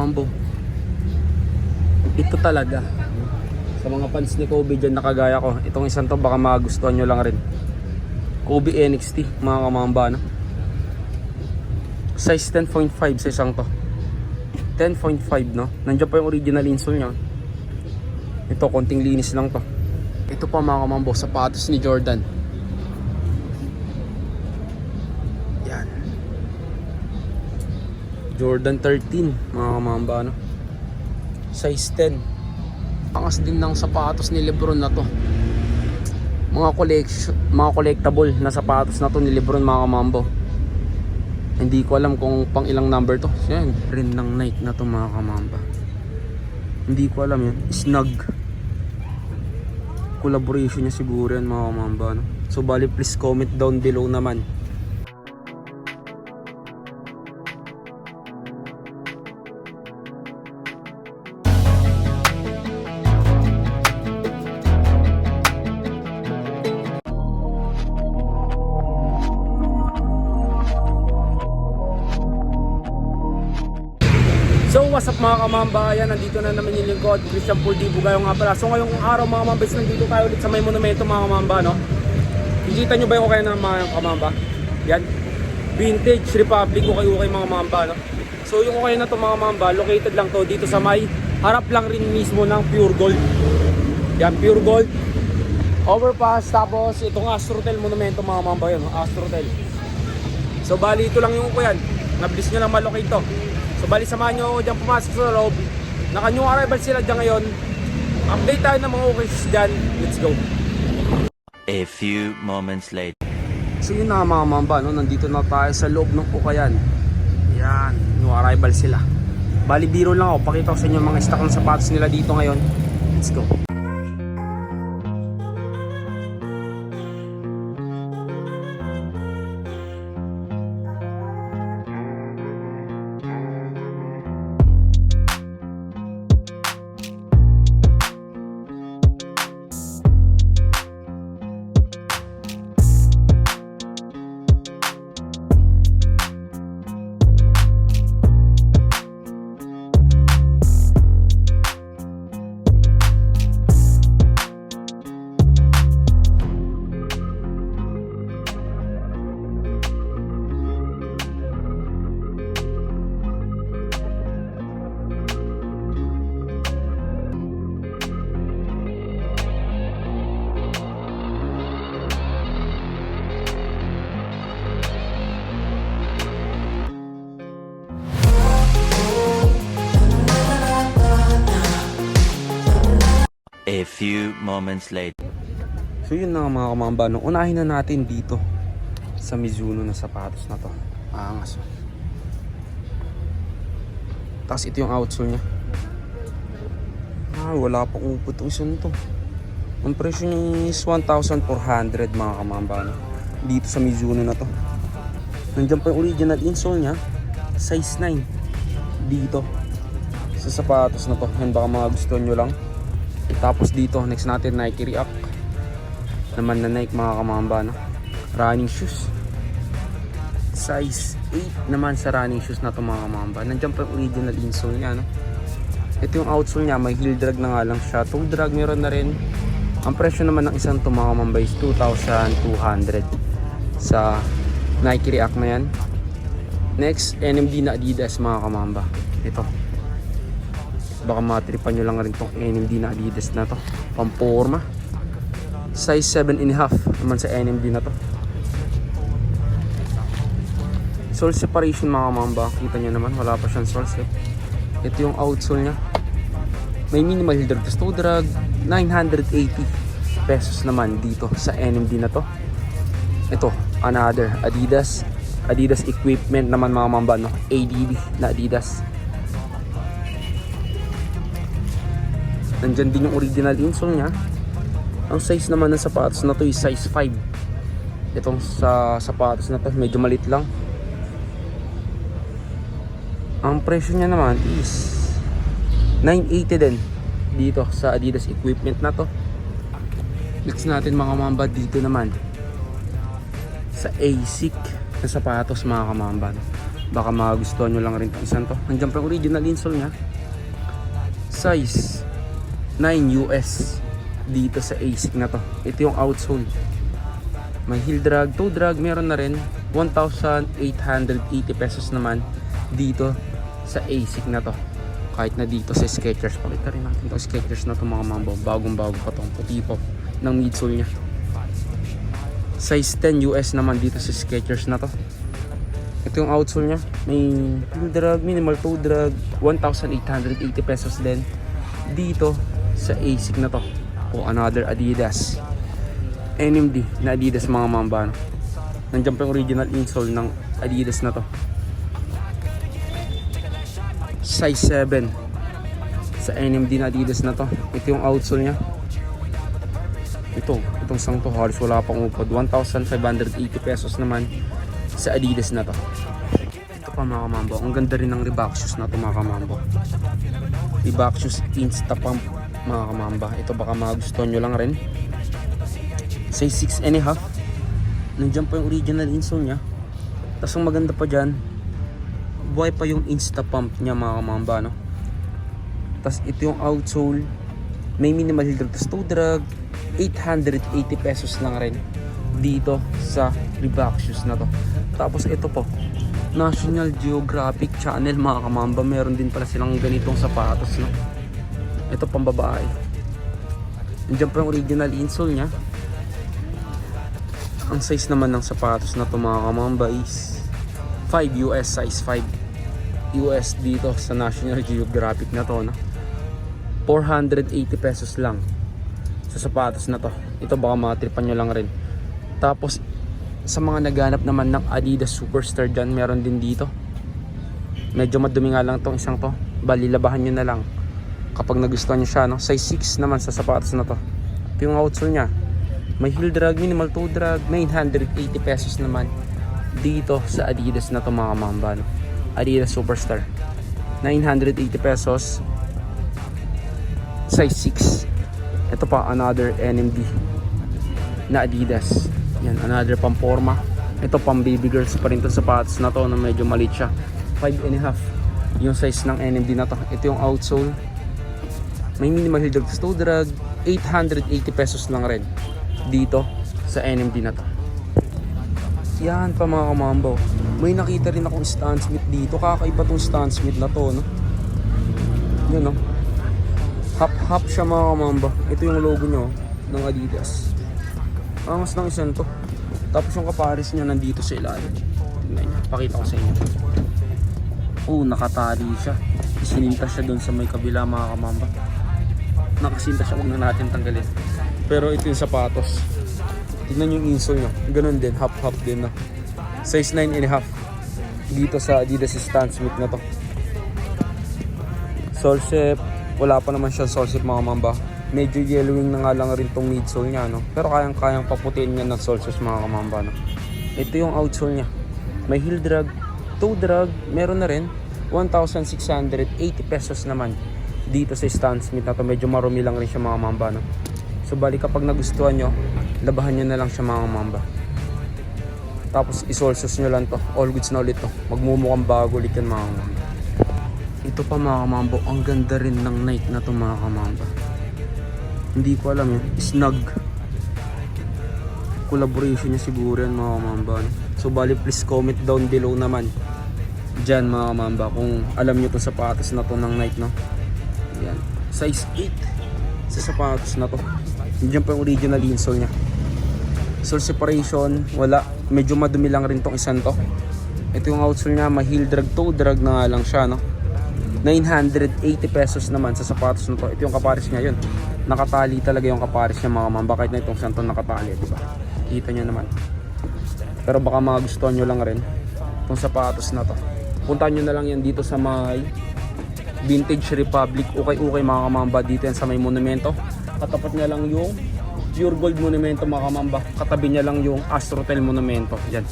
kamambo. Ito talaga. Sa mga fans ni Kobe dyan na kagaya ko, itong isang to baka magustuhan nyo lang rin. Kobe NXT mga kamamba, no? Size 10.5 sa isang to. 10.5, no? Nandiyan pa yung original insole nya. Ito, konting linis lang to. Ito pa mga kamambo, sapatos ni Jordan. Yan. Jordan 13 mga kamamba, no? Size 10. Angas din ng sapatos ni Lebron na to. Mga collectible na sapatos na to ni Lebron mga kamambo. Hindi ko alam kung pang ilang number to. Yan, rin ng Nike na to mga kamamba. Hindi ko alam yan. Snug. Collaboration niya siguro yan mga kamamba, no? So bali please comment down below naman. So what's up mga kamamba, ayan, nandito na naman yung lingkod, Christian Paul Di Bugayo nga pala. So ngayong araw mga kamamba, nandito tayo ulit sa may monumento mga kamamba, no? Nakikita nyo ba yung okay na mga kamamba? Yan, Vintage Republic okay mga kamamba, no? So yung okay na to mga kamamba, located lang to dito sa may harap lang rin mismo ng Pure Gold. Yan, Pure Gold overpass, tapos itong Astrotel monumento mga kamamba, yun, Astrotel. So bali ito lang yung yan, nabilis nyo lang malocate to. So bali samahan nyo ako dyan pumasok sa loob. Naka-new arrival sila dyan ngayon. Update tayo ng mga occasions dyan. Let's go. A few moments later. So yun na mga mamba, no? Nandito na tayo sa loob ng Ukayan. Yan, new arrival sila. Bali biro lang ako, pakita ko sa inyo mga stock ng sapatos nila dito ngayon. Let's go. A few moments later. So yun na mga kamamba, no? Unahin na natin dito sa Mizuno na sapatos na to. Angas. Tapos ito yung outsole nya. Wala pa upot ang isa nito. Ang presyo niya is 1,400 mga kamamba, no? Dito sa Mizuno na to. Nandiyan pa yung original insole nya, size 9 dito sa sapatos na to. Yan, baka mga gusto nyo lang. Tapos dito next natin Nike React naman na Nike mga kamamba, no? Running shoes size 8 naman sa running shoes na to mga kamamba. Nandiyan pa yung original insole nya, no? Ito yung outsole nya, may heel drag na nga lang siya. Toe drag meron na rin. Ang presyo naman ng isang to mga kamamba is 2,200 sa Nike React na yan. Next, NMD na Adidas mga kamamba. Ito, baka matripan nyo lang rin itong NMD na Adidas na to, pamporma. Size 7.5 naman sa NMD na to. Sole separation mga kamamba, kita nyo naman wala pa siyang sole set. Ito yung outsole nya, may minimal heel drag, toe drag. 980 pesos naman dito sa NMD na to. Ito, another Adidas equipment naman mga kamamba, no? ADD na Adidas. Nandyan din yung original insole nya. Ang size naman ng sapatos na to is size 5. Itong sa sapatos na to medyo malit lang. Ang presyo nya naman is 980 din dito sa Adidas equipment na to. Next natin mga kamamba dito naman sa ASIC na sapatos mga kamamba. Baka magustuhan nyo lang rin itong isang to. Nandiyan pa yung original insole nya. Size 9 US dito sa ASIC na to. Ito yung outsole. May heel drag, toe drag, meron na rin. 1,880 pesos naman dito sa ASIC na to. Kahit na dito sa Skechers. Pakita rin natin itong Skechers na to mga mambo. Bagong bago pa tong puti po ng midsole nya. Size 10 US naman dito sa Skechers na to. Ito yung outsole nya. May heel drag, minimal toe drag. 1,880 pesos din dito sa ASIC na to. O another Adidas NMD na Adidas mga mamba. Nandiyan pa yung original insole ng Adidas na to. Size 7 sa NMD na Adidas na to. Ito yung outsole nya. Itong sang to halos wala pang upod. 1,580 pesos naman sa Adidas na to. Ito pa mga kamambo, ang ganda rin ng Reebok shoes na to mga kamambo. Reebok shoes Insta Pump mga kamamba. Ito baka magustuhan nyo lang rin. Size 6.5. Nandiyan pa yung original insole nya. Tapos ang maganda pa dyan, buhay pa yung Insta Pump nya mga kamamba, no? Tapos ito yung outsole. May minimal heel drag, tapos toe drag. 880 pesos lang rin dito sa Reebok shoes na to. Tapos ito po, National Geographic Channel mga kamamba. Meron din pala silang ganitong sapatos, no? Ito pang babae. Nandiyan pa yung original insole nya. Ang size naman ng sapatos na to mga kamamba is 5 US, size 5 US dito sa National Geographic na to, no? 480 pesos lang sa sapatos na to. Ito baka matripan nyo lang rin. Tapos sa mga naghanap naman ng Adidas Superstar dyan, meron din dito. Medyo madumi nga lang tong isang to. Bali labahan nyo na lang kapag nagustuhan nyo siya, no? Size 6 naman sa sapatos na to. Ito yung outsole nya. May heel drag, minimal toe drag. 980 pesos naman dito sa Adidas na to mga mamba, no? Adidas Superstar 980 pesos, size 6. Ito pa another NMD na Adidas. Yan, another pang forma. Ito pang baby girls pa rin itong sapatos na to na medyo maliit siya. 5.5 yung size ng NMD na to. Ito yung outsole. May minimal heel drag, toe drag. 880 pesos lang rin dito sa NMD na to. Yan pa mga kamambo. May nakita rin akong Stan Smith dito. Kakaiba tong Stan Smith na to, no? Yun, no? Hop siya mga kamamba. Ito yung logo nyo ng Adidas. Angas ng isang to. Tapos yung kapares niya nandito sa ilalim. Pakita ko sa inyo. Nakatali siya. Isininta siya doon sa may kabila mga kamamba. Nakasinta siya, huwag na natin tanggalin. Pero ito yung sapatos. Tignan yung insole nyo. Ganun din, hop din, no? Size 9.5 dito sa Adidas Stan Smith na to. Sole shape, wala pa naman siya sole shape mga mamba. Medyo yellowing na nga lang rin tong midsole nya, no? Pero kayang paputiin niya ng sole shape mga kamamba, no? Ito yung outsole nya. May heel drag, toe drag, meron na rin. 1,680 pesos naman dito sa Stan Smith na to. Medyo marumi lang rin siya mga mamba, no? So bali kapag nagustuhan nyo, labahan nyo na lang siya mga mamba. Tapos isolsos nyo lang to. All goods na ulit to. Magmumukhang bago ulit yan mga mamba. Ito pa mga kamambo, ang ganda rin ng Nike na to mga kamamba. Hindi ko alam yun. Snug. Collaboration niya siguro yan mga kamamba. So bali please comment down below naman dyan mga kamamba kung alam nyo itong sapatos na to ng Nike, no? Yan. Size 8 sa sapatos na to. Diyan pa yung original insole nya. Sole separation, wala. Medyo madumi lang rin tong isang to. Ito yung outsole nya, may heel drag, toe drag na nga lang siya, no? 980 pesos naman sa sapatos na to. Ito yung kapares nya yun. Nakatali talaga yung kapares nya mga mamba. Kahit na itong isang to nakatali, diba? Kita nyo naman. Pero baka magustuhan nyo lang rin itong sapatos na to. Puntahan nyo na lang yan dito sa may Vintage Republic. Ukay-ukay mga kamamba. Dito yan sa may monumento. Katapat niya lang yung Pure Gold Monumento mga kamamba. Katabi niya lang yung Astrotel Monumento. Yan.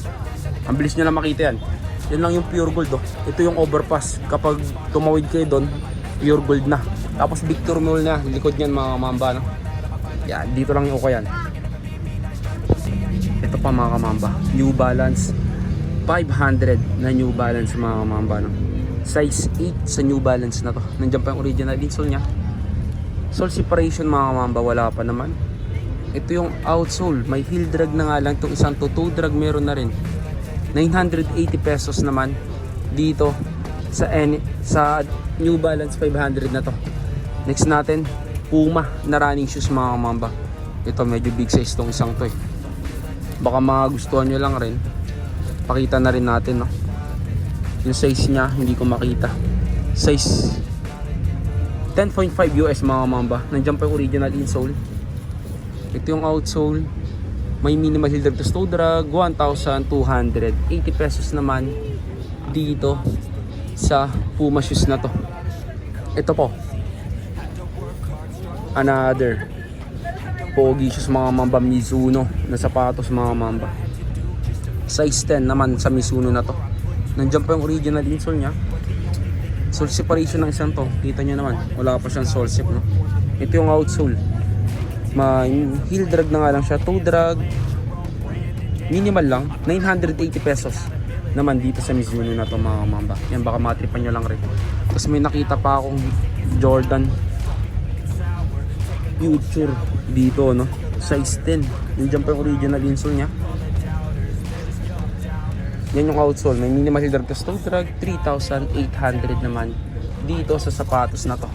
Ang bilis nyo na makita yan. Yan lang yung Pure Gold, oh. Ito yung overpass. Kapag tumawid kayo doon, Pure Gold na. Tapos Victor Mall na. Likod niyan mga kamamba, no? Yan. Dito lang yung ukayan. Ito pa mga kamamba. New Balance 500 na New Balance mga kamamba, no? Size 8 sa New Balance na to. Nandiyan pa yung original insole nya. Sole separation mga kamamba, wala pa naman. Ito yung outsole, may heel drag na nga lang itong isang to. Toe drag meron na rin. 980 pesos naman dito sa New Balance 500 na to. Next natin, Puma na running shoes mga kamamba. Ito medyo big size tong isang to eh. Baka magustuhan nyo lang rin. Pakita na rin natin, no? Yung size nya hindi ko makita. Size 10.5 US mga kamamba. Nandiyan pa yung original insole. Ito yung outsole. May minimal heel drag to toe drag, 1,280 pesos naman dito sa Puma shoes na to. Ito po, another pogi shoes mga mamba, Mizuno na sapatos mga mamba. Size 10 naman sa Mizuno na to. Nandiyan pa yung original insole nya. Sole separation ng isang to. Kita nyo naman, wala pa siyang sole sep, no? Ito yung outsole. May heel drag na nga lang siya, toe drag. Minimal lang, 980 pesos naman dito sa Mizuno na to mga mamba. Yan, baka matripan nyo lang rin. Tapos may nakita pa akong Jordan Future dito, no? Size 10. Nandiyan pa yung original insole nya. Yan yung outsole. May minimal heel drag to toe drag, 3,800 naman dito sa sapatos na to.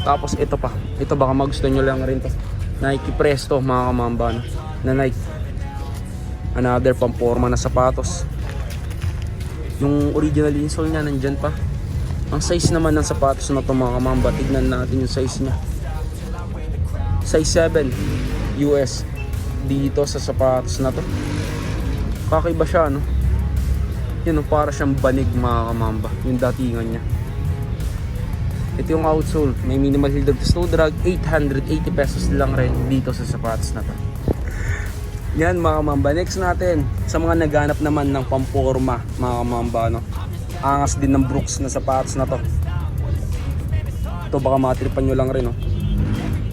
Tapos ito pa. Ito baka magustuhan nyo lang rin to. Nike Presto mga kamamba, no? Na Nike. Another pamporma na sapatos. Yung original insole nya nandyan pa. Ang size naman ng sapatos na to mga kamamba, tignan natin yung size nya. Size 7 US dito sa sapatos na to. Kakaiba siya, no? Yun, para siyang banig mga kamamba, yung datingan nya. Ito yung outsole, may minimal heel drag to toe drag, 880 pesos lang rin dito sa sapatos na to. Yan mga kamamba. Next natin, sa mga naghanap naman ng pamporma mga kamamba, no? Angas din ng Brooks na sapatos na to. Ito baka matripan nyo lang rin, no?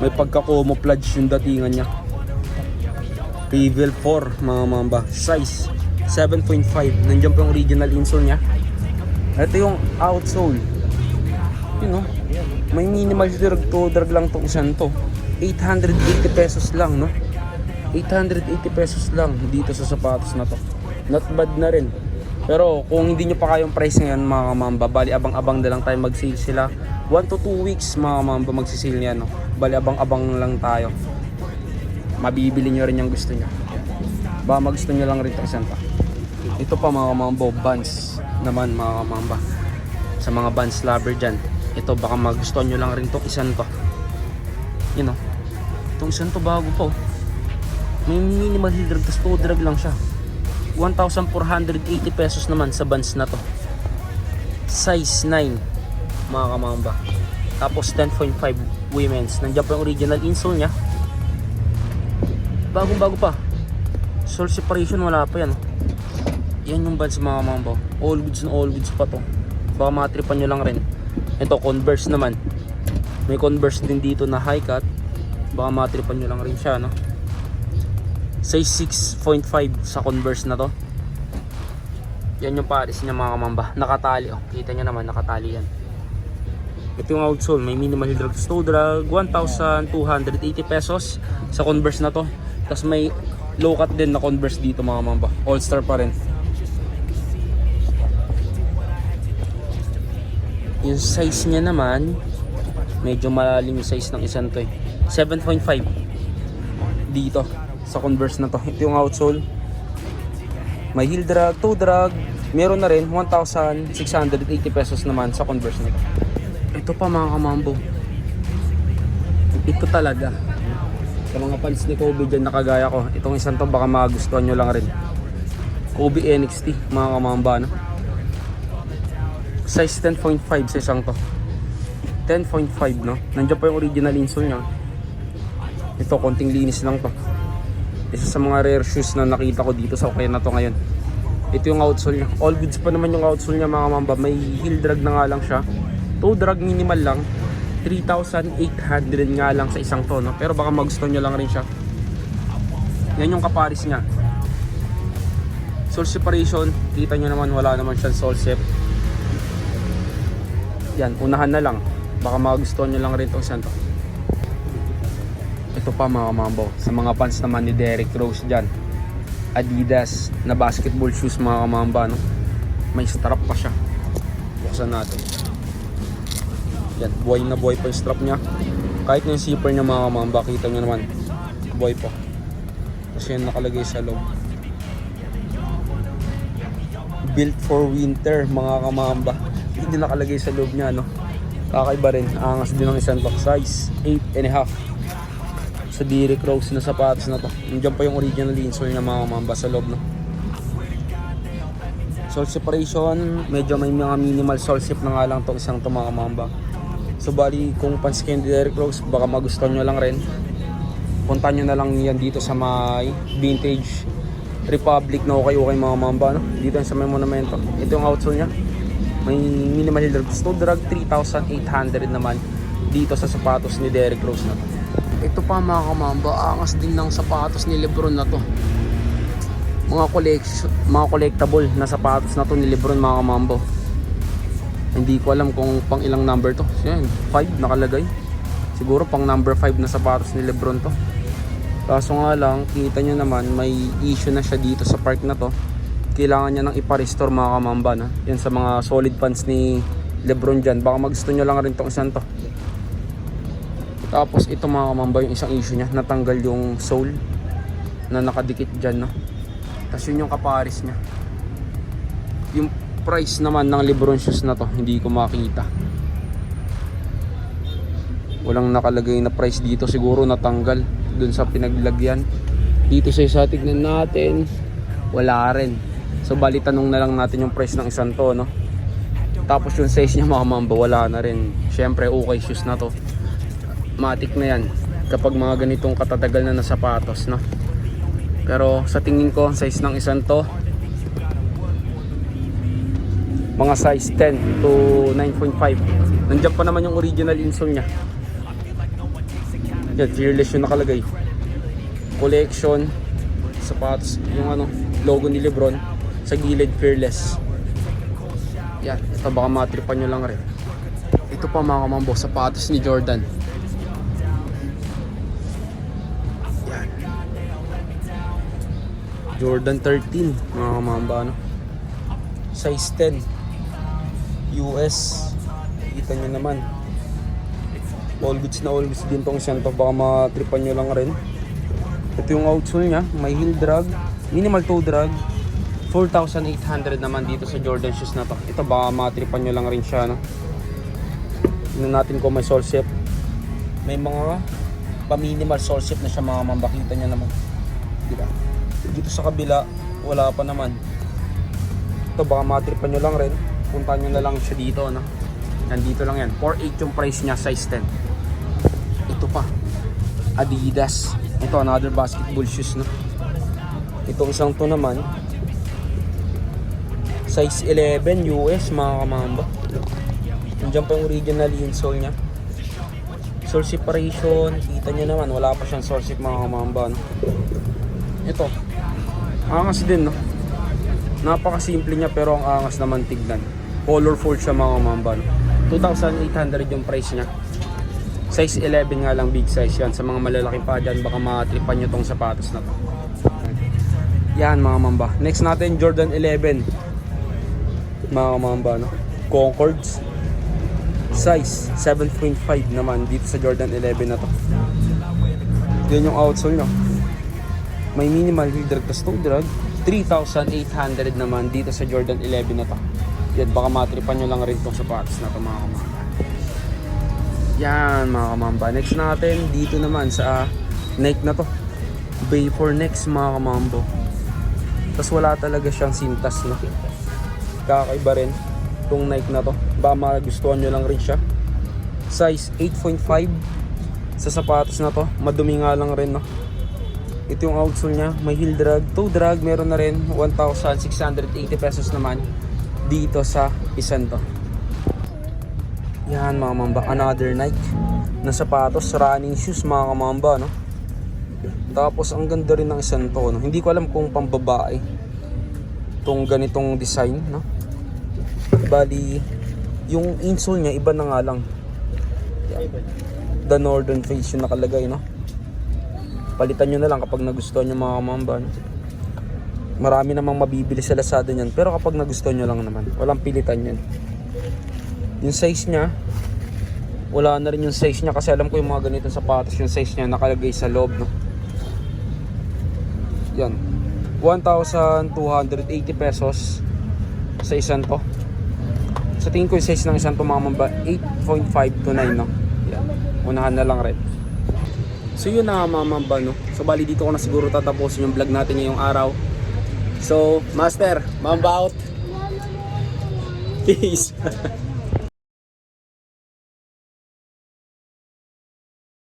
May pagka-camouflage yung datingan nya. Reveal 4 mga kamamba. Size 7.5. Nandiyan pa yung original insole nya. Ito yung outsole. Yun, no? May minimal drag to drag lang tong isang to. 880 pesos lang, no? 880 pesos lang dito sa sapatos na to. Not bad na rin. Pero kung hindi nyo pa kayong price ngayon mga kamamba, bali abang-abang na lang tayo mag-sale sila. 1 to 2 weeks mga kamamba magsisale niya, no? Bali abang-abang lang tayo. Mabibili nyo rin yung gusto nyo. Baka magusto nyo lang rin ito isang to. Ito pa mga kamamba, Vans naman mga kamamba. Sa mga Vans lover dyan, ito baka magustuhan nyo lang rin to isang to. You know, itong isang to bago po. May minimal heel drag to toe drag lang siya. 1,480 pesos naman sa Vans na to. Size 9 mga kamamba. Tapos 10.5 women's. Nandiyan pa yung original insole nya. Bagong bago pa. Sole separation wala pa yan. Yan yung Vans mga kamamba. All goods na all goods pa to. Baka matripan nyo lang rin. Ito Converse naman. May Converse din dito na high cut. Baka matripan nyo lang rin siya, no? Size 6.5 sa Converse na to. Yan yung pares niya mga kamamba. Nakatali, oh. Kita nyo naman, nakatali yan. Ito yung outsole. May minimal heel drag to toe drag, 1,280 pesos sa Converse na to. Tapos may low cut din na Converse dito mga kamamba. All star pa rin. Yung size niya naman, medyo malalim yung size ng isang to eh. 7.5 dito sa Converse na to. Ito yung outsole. May heel drag, toe drag. Meron na rin 1,680 pesos naman sa Converse nito. Ito pa mga kamambo. Ito talaga. Sa mga fans ni Kobe dyan nakagaya ko, itong isang to baka magustuhan nyo lang rin. Kobe NXT mga kamamba, no? Size 10.5 sa isang to. 10.5, no? Nandiyan pa yung original insole nya. Ito, konting linis lang to. Isa sa mga rare shoes na nakita ko dito sa okay na to ngayon. Ito yung outsole nya. All goods pa naman yung outsole nya mga kamamba. May heel drag na nga lang siya. Toe drag minimal lang. 3,800 nga lang sa isang to, no? Pero baka magustuhan nyo lang rin siya. Yan yung kaparis nya. Sole separation, kita nyo naman wala naman siyang sole sep. Yan, unahan na lang. Baka magustuhan nyo lang rin itong isang to. Ito pa mga kamambo, sa mga fans naman ni Derrick Rose dyan, Adidas na basketball shoes mga kamamba, no? May strap pa siya. Buksan natin. Yan, buhay na buhay pa yung strap niya. Kahit yung zipper niya mga kamamba, kita nyo naman, buhay pa. Kasi yan nakalagay sa loob. Built for winter mga kamamba. Hindi nakalagay sa loob niya, no? Kakaiba rin, angas din ng isang to. Size 8.5 sa Derrick Rose na sapatos na to. Nandiyan pa yung original insole niya mga kamamba sa loob, no? Sole separation, medyo may mga minimal sole sep na nga lang to isang to mga kamamba. So bali kung fans kayo ni Derrick Rose, baka magustuhan nyo lang rin, punta nyo na lang yan dito sa may Vintage Republic na okay mga kamamba, no? Dito sa may monumento. Ito yung outsole niya, may minimal heel drag. Snow drag 3,800 naman dito sa sapatos ni Derrick Rose na to. Ito pa mga kamamba, angas din ng sapatos ni Lebron na to. Mga collectible na sapatos na to ni Lebron mga kamambo. Hindi ko alam kung pang ilang number to. Yan, 5 nakalagay. Siguro pang number 5 na sapatos ni Lebron to. Kaso nga lang, kita nyo naman may issue na siya dito sa park na to. Kailangan niya nang ipa-restore mga kamamba, na. Yan sa mga solid fans ni Lebron dyan. Baka magusto nyo lang rin tong isang to. Tapos ito mga kamamba, yung isang issue niya, natanggal yung sole na nakadikit dyan, no? Tapos yun yung kaparis niya. Yung price naman ng Lebron shoes na to, hindi ko makita. Walang nakalagay na price dito, siguro natanggal dun sa pinaglagyan. Dito sa isa, tignan natin, wala rin. So bali tanong na lang natin yung price ng isang to, no? Tapos yung size niya mga mamba, wala na rin. Syempre okay shoes na to, matik na yan kapag mga ganitong katatagal na sapatos, no? Pero sa tingin ko, size ng isang to, mga size 10 to 9.5. Nandiyan pa naman yung original insole nya. Yan, fearless yung nakalagay. Collection, sapatos, yung ano, logo ni Lebron sa gilid, fearless. Yan, ito baka matripan nyo lang rin. Ito pa mga kamambo, sapatos ni Jordan. Jordan 13 mga kamamba, no? Size 10 US. Kita nyo naman, all goods na all goods din tong isang to. Baka matripan nyo lang rin. Ito yung outsole nya, may heel drag, minimal toe drag. 4,800 naman dito sa Jordan shoes na to. Ito baka matripan nyo lang rin siya, no? Tignan natin kung may sole sep. May mga pa-minimal sole sep na siya mga kamamba. Kita nyo naman, diba? Dito sa kabila, wala pa naman. Ito baka matripan nyo lang rin. Punta nyo na lang siya dito, no? Nandito lang yan. 4.8 yung price niya, size 10. Ito pa, Adidas. Ito another basketball shoes, no? Itong isang to naman, size 11 US mga kamamba. Nandiyan pa yung original insole nya. Sole separation, kita nyo naman, wala pa siyang sole sep mga kamamba, no? Ito, angas din, no? Napakasimple niya pero ang angas naman tignan. Colorful siya mga kamamba, no? 2,800 yung price niya. Size 11 nga lang, big size yan. Sa mga malalaking pa dyan, baka matripan nyo tong sapatos na to. Yan mga mamba. Next natin, Jordan 11 mga kamamba, no? Concords. Size 7.5 naman dito sa Jordan 11 na to. Yan yung outsole, no? May minimal heel drag tas toe drag. 3,800 naman dito sa Jordan 11 na to. Yan, baka matripan nyo lang rin itong sapatos na to mga kamamba. Yan mga kamamba. Next natin, dito naman sa Nike na to. Bay for Next mga kamambo. Tapos wala talaga siyang sintas, no? Kakaiba rin itong Nike na to. Baka magustuhan nyo lang rin siya. Size 8.5 sa sapatos na to. Madumi nga lang rin, no? Ito yung outsole nya, may heel drag, toe drag, meron na rin. 1,680 pesos naman dito sa isan to. Yan mga mamba, another Nike na sapatos, running shoes mga kamamba, no? Tapos ang ganda rin ng isan to, no? Hindi ko alam kung pambabae. tong ganitong design, no? Bali, yung insole niya iba na nga lang. Yan. The Northern Face yung nakalagay, no? Palitan nyo na lang kapag nagustuhan nyo mga kamamba, no? Marami namang mabibili sa Lazada niyan, pero kapag nagustuhan nyo lang naman, walang pilitan yan. Yung size niya, wala na rin yung size niya kasi alam ko yung mga ganitong sapatos, yung size niya nakalagay sa loob, no? Yan, 1,280 pesos sa isang to. Sa tingin ko yung size ng isang to mga mamba, 8.5 to 9, no? Yan, unahan na lang rin. So yun na mga mamba, no? So bali dito ko na siguro tatapusin yung vlog natin ngayong araw. So, Master, mamba out. Peace.